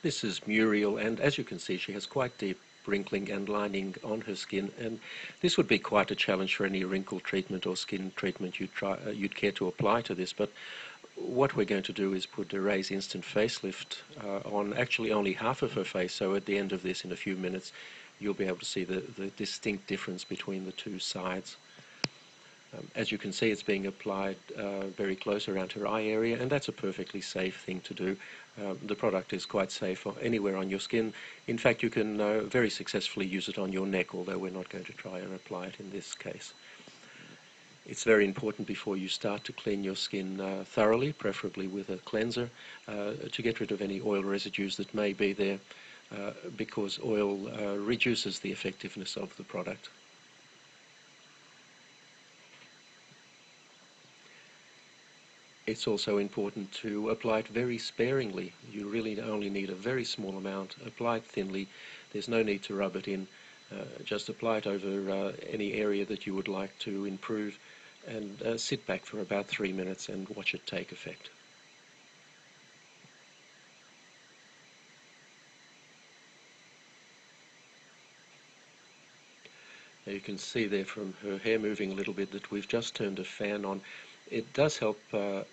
This is Muriel, and as you can see, she has quite deep wrinkling and lining on her skin, and this would be quite a challenge for any wrinkle treatment or skin treatment you'd care to apply to this. But what we're going to do is put a Raise Instant Facelift on actually only half of her face, so at the end of this, in a few minutes, you'll be able to see the distinct difference between the two sides. As you can see, it's being applied very close around her eye area, and that's a perfectly safe thing to do. The product is quite safe anywhere on your skin. In fact, you can very successfully use it on your neck, although we're not going to try and apply it in this case. It's very important before you start to clean your skin thoroughly, preferably with a cleanser, to get rid of any oil residues that may be there, because oil reduces the effectiveness of the product. It's also important to apply it very sparingly. You really only need a very small amount. Apply it thinly. There's no need to rub it in. Just apply it over any area that you would like to improve, and sit back for about 3 minutes and watch it take effect. Now you can see there from her hair moving a little bit that we've just turned a fan on. It does help a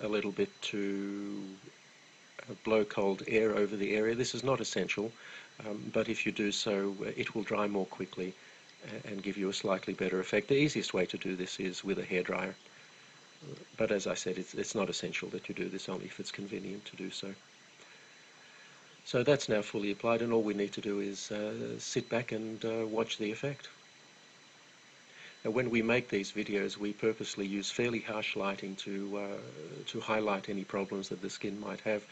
little bit to blow cold air over the area. This is not essential, but if you do so, it will dry more quickly and give you a slightly better effect. The easiest way to do this is with a hairdryer, but as I said, it's not essential that you do this, only if it's convenient to do so. So that's now fully applied, and all we need to do is sit back and watch the effect. Now, when we make these videos, we purposely use fairly harsh lighting to highlight any problems that the skin might have,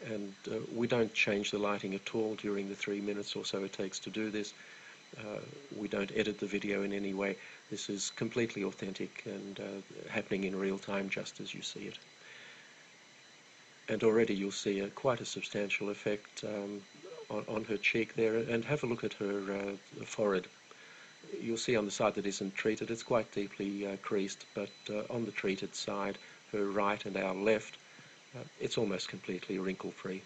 and we don't change the lighting at all during the 3 minutes or so it takes to do this. We don't edit the video in any way. This is completely authentic and happening in real time, just as you see it. And already you'll see quite a substantial effect on her cheek there, and have a look at her forehead. You'll see on the side that isn't treated, it's quite deeply creased, but on the treated side, her right and our left, it's almost completely wrinkle-free.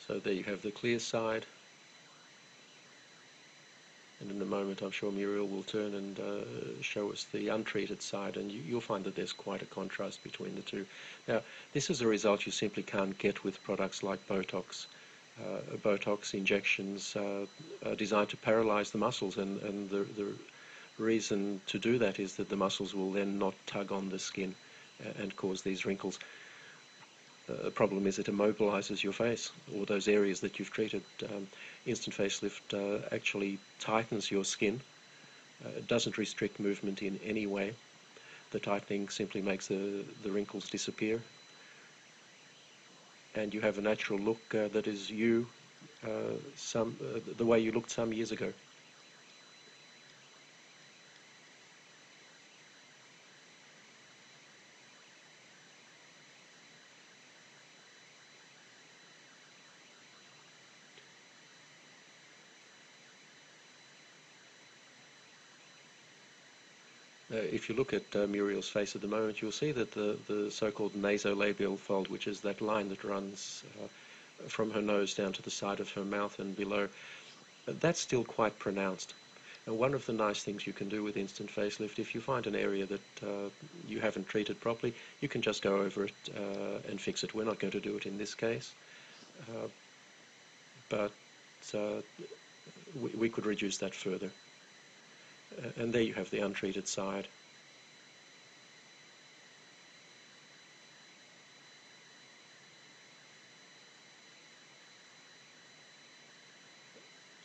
So there you have the clear side, and in a moment I'm sure Muriel will turn and show us the untreated side, and you'll find that there's quite a contrast between the two. Now, this is a result you simply can't get with products like Botox. Botox injections are designed to paralyze the muscles, and the reason to do that is that the muscles will then not tug on the skin and cause these wrinkles. The problem is it immobilizes your face, or those areas that you've treated. Instant Facelift actually tightens your skin. It doesn't restrict movement in any way. The tightening simply makes the wrinkles disappear, and you have a natural look that is you, the way you looked some years ago. If you look at Muriel's face at the moment, you'll see that the so-called nasolabial fold, which is that line that runs from her nose down to the side of her mouth and below, that's still quite pronounced. And one of the nice things you can do with Instant Facelift, if you find an area that you haven't treated properly, you can just go over it and fix it. We're not going to do it in this case, but we could reduce that further. And there you have the untreated side.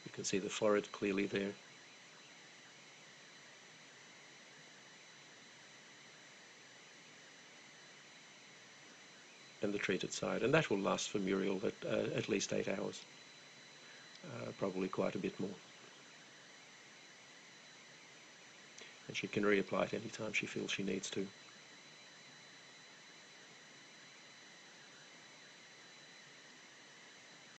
You can see the forehead clearly there. And the treated side. And that will last for Muriel at least 8 hours. Probably quite a bit more. and she can reapply it anytime she feels she needs to.